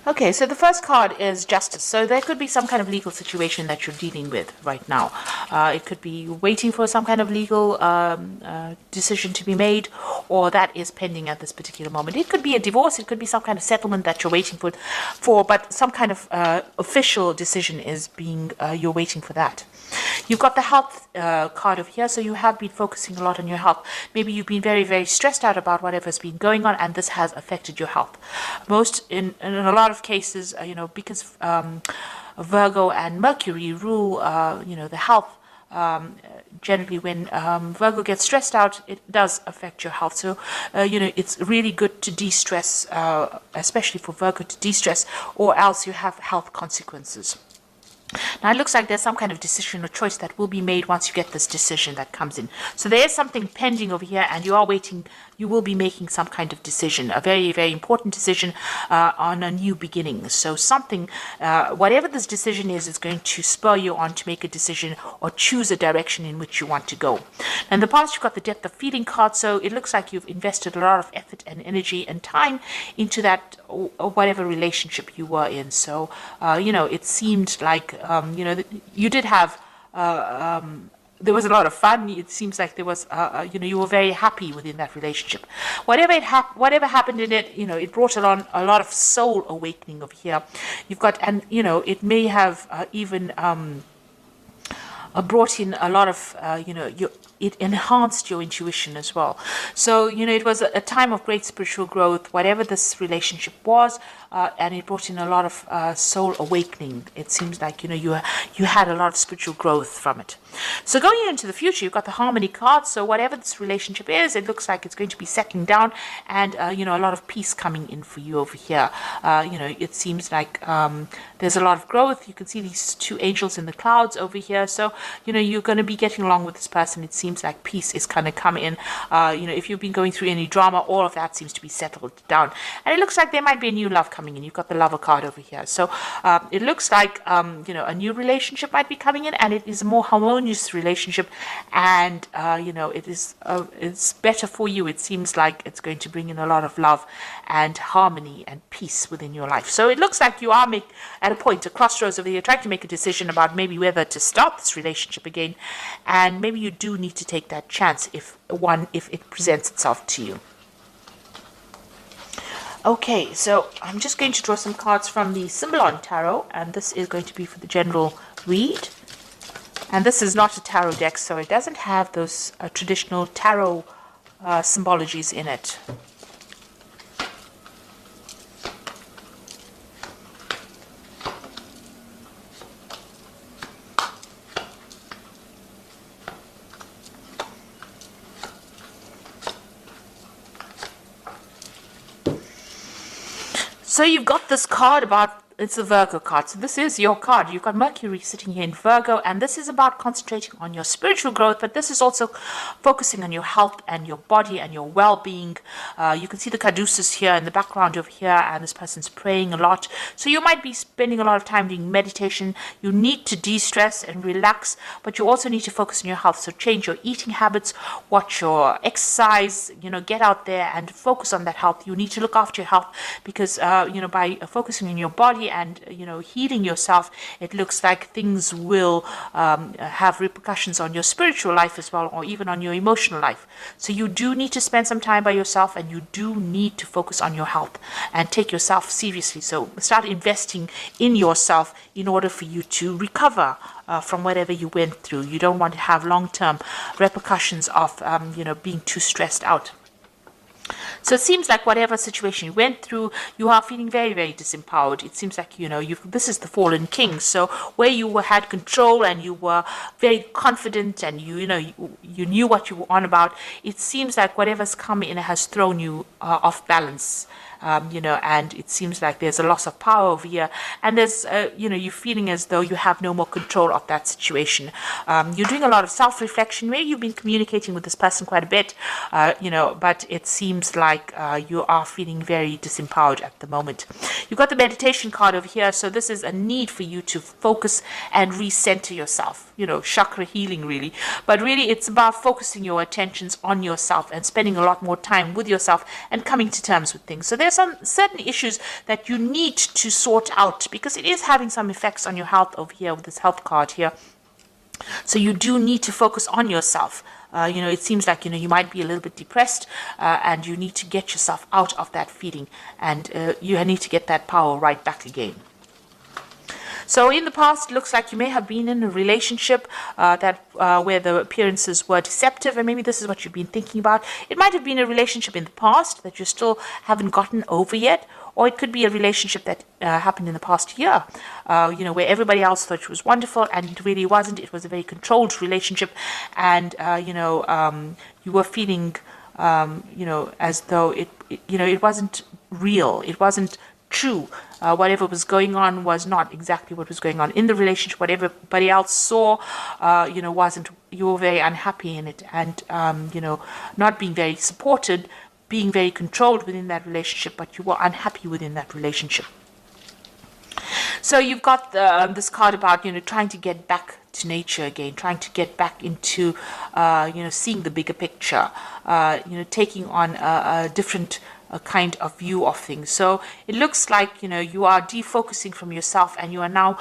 Okay, so the first card is justice. So there could be some kind of legal situation that you're dealing with right now. It could be waiting for some kind of legal decision to be made, or that is pending at this particular moment. It could be a divorce. It could be some kind of settlement that you're waiting for, but some kind of official decision is being, you're waiting for that. You've got the health card over here, so you have been focusing a lot on your health. Maybe you've been very, very stressed out about whatever's been going on, and this has affected your health. In a lot of cases, because Virgo and Mercury rule, the health. Generally, when Virgo gets stressed out, it does affect your health. So, it's really good to de-stress, especially for Virgo to de-stress, or else you have health consequences. Now, it looks like there's some kind of decision or choice that will be made once you get this decision that comes in. So there is something pending over here, and you are waiting. You will be making some kind of decision, a very, very important decision on a new beginning. So something, whatever this decision is going to spur you on to make a decision or choose a direction in which you want to go. In the past, you've got the depth of feeling card, so it looks like you've invested a lot of effort and energy and time into that, or whatever relationship you were in. So, it seemed like, you did have, there was a lot of fun. It seems like there was, you were very happy within that relationship. Whatever happened in it, it brought along a lot of soul awakening over here. You've got, and it may have even brought in a lot of, it enhanced your intuition as well. So, it was a time of great spiritual growth, whatever this relationship was, and it brought in a lot of soul awakening. It seems like, you had a lot of spiritual growth from it. So going into the future, you've got the harmony card. So whatever this relationship is, it looks like it's going to be settling down, and, a lot of peace coming in for you over here. It seems like there's a lot of growth. You can see these two angels in the clouds over here. So, you're going to be getting along with this person. It seems like peace is kind of coming in. If you've been going through any drama, all of that seems to be settled down. And it looks like there might be a new love coming in. You've got the lover card over here. So it looks like, a new relationship might be coming in, and it is a more harmonious relationship. And, it's better for you. It seems like it's going to bring in a lot of love and harmony and peace within your life. So it looks like you are at a point, a crossroads over here, trying to make a decision about maybe whether to start this relationship again, and maybe you do need to take that chance if it presents itself to you. Okay, so I'm just going to draw some cards from the Symbolon Tarot, and this is going to be for the general read. And this is not a tarot deck, so it doesn't have those traditional tarot symbologies in it. So you've got this card about, it's a Virgo card. So this is your card. You've got Mercury sitting here in Virgo, and this is about concentrating on your spiritual growth, but this is also focusing on your health and your body and your well-being. You can see the caduceus here in the background over here, and this person's praying a lot. So you might be spending a lot of time doing meditation. You need to de-stress and relax, but you also need to focus on your health. So change your eating habits, watch your exercise, get out there and focus on that health. You need to look after your health because, by focusing on your body and healing yourself, it looks like things will have repercussions on your spiritual life as well, or even on your emotional life. So you do need to spend some time by yourself, and you do need to focus on your health and take yourself seriously. So start investing in yourself in order for you to recover from whatever you went through. You don't want to have long-term repercussions of being too stressed out. So it seems like whatever situation you went through, you are feeling very, very disempowered. It seems like, this is the fallen king. So where you had control and you were very confident and you knew what you were on about, it seems like whatever's come in has thrown you off balance. And it seems like there's a loss of power over here, and there's, you're feeling as though you have no more control of that situation. You're doing a lot of self-reflection. Maybe you've been communicating with this person quite a bit, but it seems like you are feeling very disempowered at the moment. You've got the meditation card over here, so this is a need for you to focus and recenter yourself, chakra healing really. But really it's about focusing your attentions on yourself and spending a lot more time with yourself and coming to terms with things. So there's there's some certain issues that you need to sort out, because it is having some effects on your health over here with this health card here. So you do need to focus on yourself. It seems like, you might be a little bit depressed, and you need to get yourself out of that feeling, and you need to get that power right back again. So in the past, it looks like you may have been in a relationship where the appearances were deceptive, and maybe this is what you've been thinking about. It might have been a relationship in the past that you still haven't gotten over yet, or it could be a relationship that happened in the past year, where everybody else thought it was wonderful and it really wasn't. It was a very controlled relationship, and you were feeling, as though it wasn't real. It wasn't true. Whatever was going on was not exactly what was going on in the relationship. What everybody else saw, wasn't. You were very unhappy in it, and not being very supported, being very controlled within that relationship, but you were unhappy within that relationship. So you've got this card about trying to get back to nature again, trying to get back into seeing the bigger picture, taking on a different kind of view of things. So it looks like you are defocusing from yourself, and you are now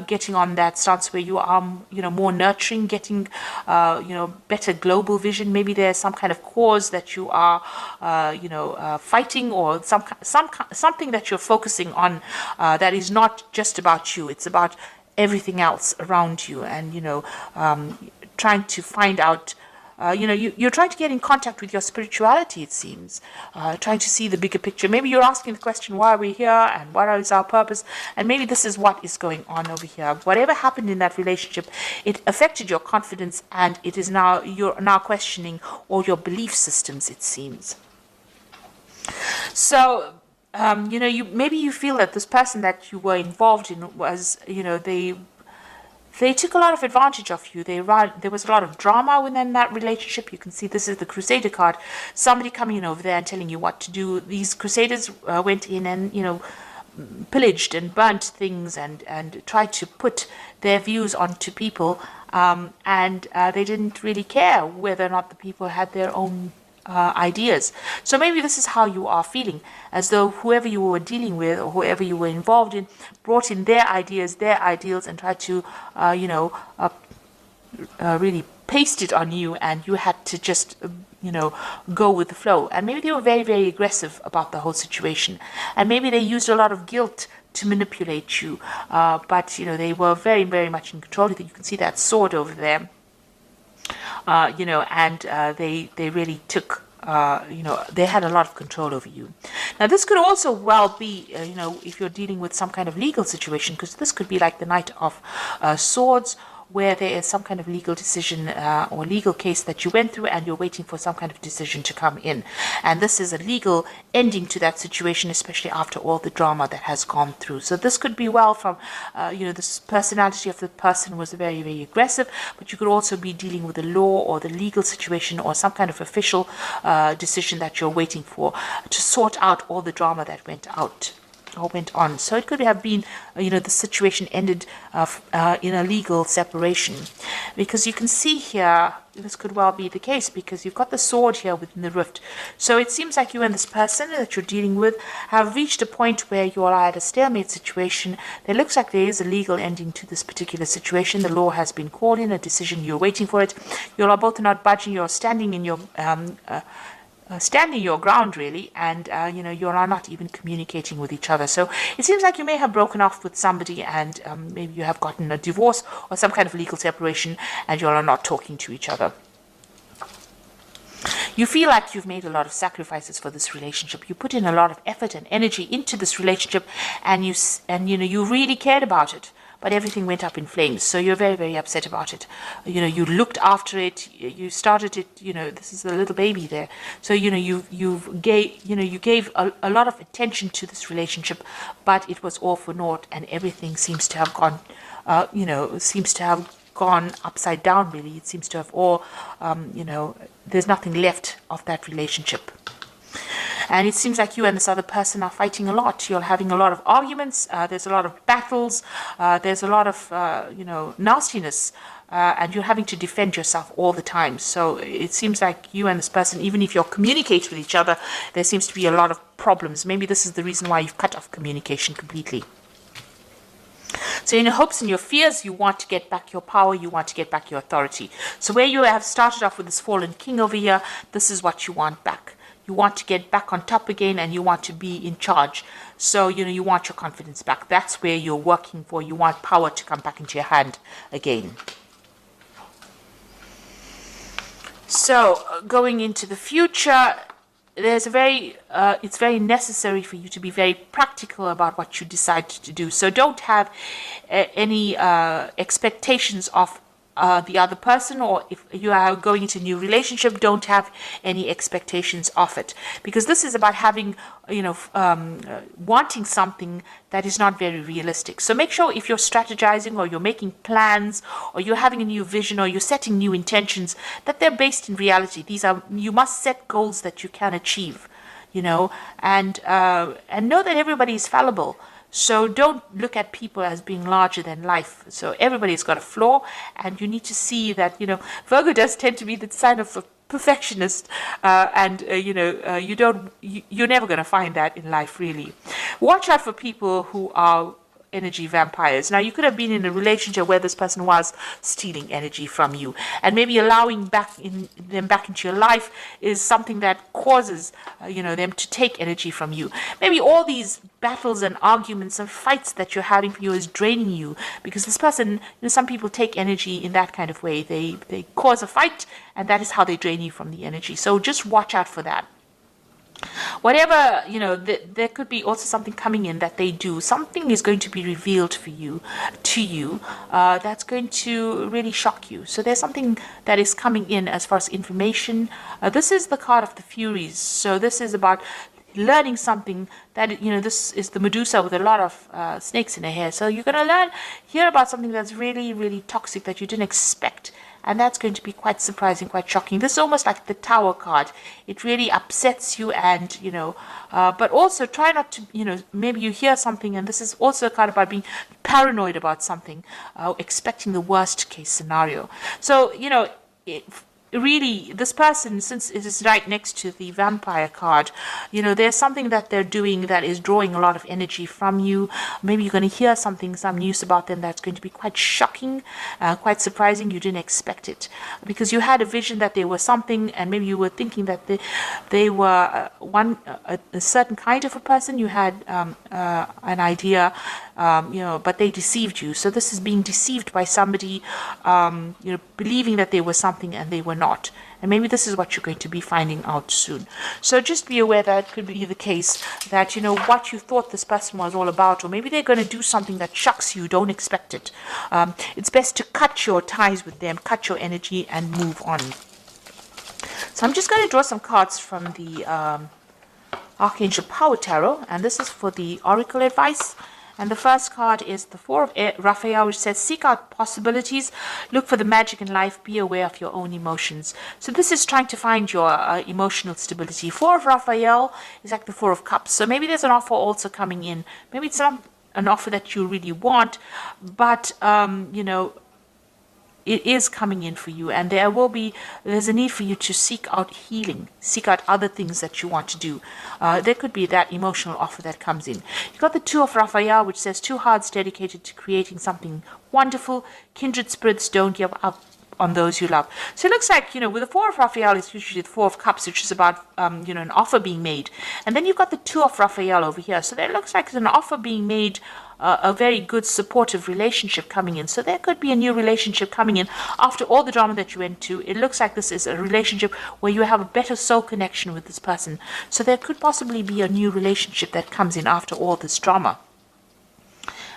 getting on that stance where you are more nurturing, getting better global vision. Maybe there's some kind of cause that you are fighting, or something that you're focusing on that is not just about you. It's about everything else around you, and trying to find out. You're trying to get in contact with your spirituality, it seems, trying to see the bigger picture. Maybe you're asking the question, why are we here, and what is our purpose? And maybe this is what is going on over here. Whatever happened in that relationship, it affected your confidence, and it is now, you're now questioning all your belief systems, it seems. So, maybe you feel that this person that you were involved in was, they took a lot of advantage of you. There was a lot of drama within that relationship. You can see this is the Crusader card. Somebody coming in over there and telling you what to do. These Crusaders went in and, pillaged and burnt things and tried to put their views onto people. And they didn't really care whether or not the people had their own ideas. So maybe this is how you are feeling, as though whoever you were dealing with or whoever you were involved in brought in their ideas, their ideals, and tried to really paste it on you, and you had to just go with the flow. And maybe they were very, very aggressive about the whole situation, and maybe they used a lot of guilt to manipulate you, but they were very, very much in control. You can see that sword over there. And they really took, they had a lot of control over you. Now, this could also well be, if you're dealing with some kind of legal situation, because this could be like the Knight of Swords, where there is some kind of legal decision or legal case that you went through, and you're waiting for some kind of decision to come in. And this is a legal ending to that situation, especially after all the drama that has gone through. So this could be well from, this personality of the person was very, very aggressive, but you could also be dealing with the law or the legal situation or some kind of official decision that you're waiting for to sort out all the drama that went on. So it could have been, the situation ended in a legal separation, because you can see here, this could well be the case, because you've got the sword here within the rift. So it seems like you and this person that you're dealing with have reached a point where you are at a stalemate situation. There looks like there is a legal ending to this particular situation. The law has been called in, a decision, you're waiting for it. You are both not budging, you're standing in your standing your ground, really, and you are not even communicating with each other. So it seems like you may have broken off with somebody, and maybe you have gotten a divorce or some kind of legal separation, and you are not talking to each other. You feel like you've made a lot of sacrifices for this relationship. You put in a lot of effort and energy into this relationship, and you really cared about it. But everything went up in flames, so you're very, very upset about it. You looked after it, you started it. This is a little baby there. So you gave a lot of attention to this relationship, but it was all for naught, and everything seems to have gone, gone upside down. Really, it seems to have all, there's nothing left of that relationship. And it seems like you and this other person are fighting a lot. You're having a lot of arguments. There's a lot of battles. There's a lot of, nastiness and you're having to defend yourself all the time. So it seems like you and this person, even if you're communicating with each other, there seems to be a lot of problems. Maybe this is the reason why you've cut off communication completely. So in your hopes and your fears, you want to get back your power, you want to get back your authority. So where you have started off with this fallen king over here, this is what you want back. You want to get back on top again, and you want to be in charge. So, you want your confidence back. That's where you're working for. You want power to come back into your hand again. So going into the future, there's it's very necessary for you to be very practical about what you decide to do. So don't have any expectations of the other person, or if you are going into a new relationship, don't have any expectations of it, because this is about having, wanting something that is not very realistic. So make sure if you're strategizing, or you're making plans, or you're having a new vision, or you're setting new intentions, that they're based in reality. You must set goals that you can achieve, and know that everybody is fallible. So don't look at people as being larger than life. So everybody's got a flaw, and you need to see that, Virgo does tend to be the sign of a perfectionist, and you're never going to find that in life, really. Watch out for people who are energy vampires. Now, you could have been in a relationship where this person was stealing energy from you, and maybe allowing them back into your life is something that causes them to take energy from you. Maybe all these battles and arguments and fights that you're having for you is draining you, because this person, some people take energy in that kind of way. They cause a fight, and that is how they drain you from the energy. So just watch out for that. Whatever, there could be also something coming in that they do. Something is going to be revealed to you, that's going to really shock you. So there's something that is coming in as far as information. This is the card of the Furies. So this is about learning something that, this is the Medusa with a lot of snakes in her hair. So you're going to hear about something that's really, really toxic that you didn't expect. And that's going to be quite surprising, quite shocking. This is almost like the Tower card. It really upsets you, and, but also try not to, maybe you hear something, and this is also a card about being paranoid about something, expecting the worst case scenario. So, really, this person, since it is right next to the vampire card, there's something that they're doing that is drawing a lot of energy from you. Maybe you're going to hear some news about them that's going to be quite shocking, quite surprising. You didn't expect it, because you had a vision that they were something, and maybe you were thinking that they were a certain kind of a person. You had an idea, but they deceived you. So this is being deceived by somebody, believing that they were something and they were not. And maybe this is what you're going to be finding out soon. So just be aware that it could be the case that, what you thought this person was all about, or maybe they're going to do something that shocks you, don't expect it. It's best to cut your ties with them, cut your energy, and move on. So I'm just going to draw some cards from the Archangel Power Tarot, and this is for the Oracle advice. And the first card is the Four of Raphael, which says, seek out possibilities, look for the magic in life, be aware of your own emotions. So this is trying to find your emotional stability. Four of Raphael is like the Four of Cups. So maybe there's an offer also coming in. Maybe it's not an offer that you really want, but, it is coming in for you, and there's a need for you to seek out healing, seek out other things that you want to do. There could be that emotional offer that comes in. You've got the Two of Raphael, which says, two hearts dedicated to creating something wonderful. Kindred spirits, don't give up on those you love. So it looks like, with the Four of Raphael, it's usually the Four of Cups, which is about, an offer being made. And then you've got the Two of Raphael over here. So there looks like it's an offer being made, a very good supportive relationship coming in. So there could be a new relationship coming in after all the drama that you went to. It looks like this is a relationship where you have a better soul connection with this person. So there could possibly be a new relationship that comes in after all this drama.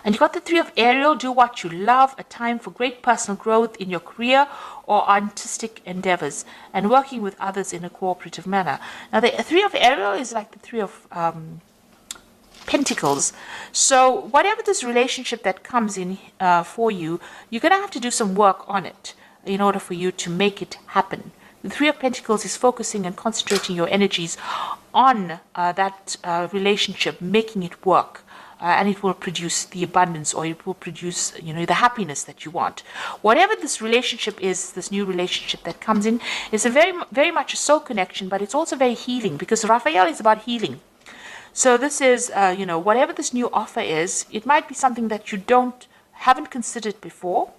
And you got the Three of Ariel, do what you love, a time for great personal growth in your career or artistic endeavors, and working with others in a cooperative manner. Now the Three of Ariel is like the Three of Pentacles. So whatever this relationship that comes in for you, you're going to have to do some work on it in order for you to make it happen. The Three of Pentacles is focusing and concentrating your energies on that relationship, making it work. and it will produce the abundance, or it will produce, the happiness that you want. Whatever this relationship is, this new relationship that comes in, is a very, very much a soul connection, but it's also very healing, because Raphael is about healing. So this is, whatever this new offer is, it might be something that you haven't considered before,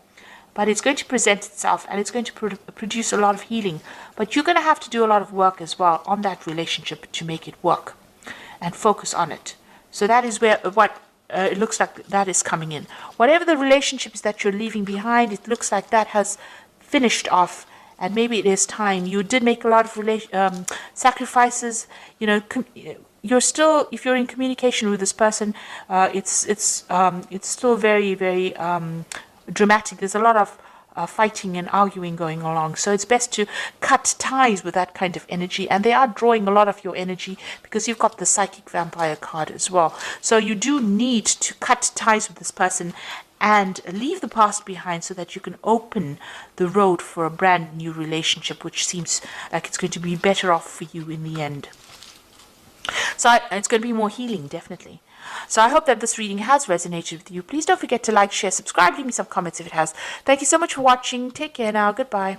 but it's going to present itself, and it's going to produce a lot of healing. But you're going to have to do a lot of work as well on that relationship to make it work and focus on it. So that is where it looks like that is coming in. Whatever the relationship is that you're leaving behind, it looks like that has finished off, and maybe it is time. You did make a lot of sacrifices. You're still, if you're in communication with this person, it's still very, very dramatic. There's a lot of fighting and arguing going along. So it's best to cut ties with that kind of energy. And they are drawing a lot of your energy, because you've got the psychic vampire card as well. So you do need to cut ties with this person and leave the past behind, so that you can open the road for a brand new relationship, which seems like it's going to be better off for you in the end. So it's going to be more healing, definitely. So I hope that this reading has resonated with you. Please don't forget to like, share, subscribe, leave me some comments if it has. Thank you so much for watching. Take care now. Goodbye.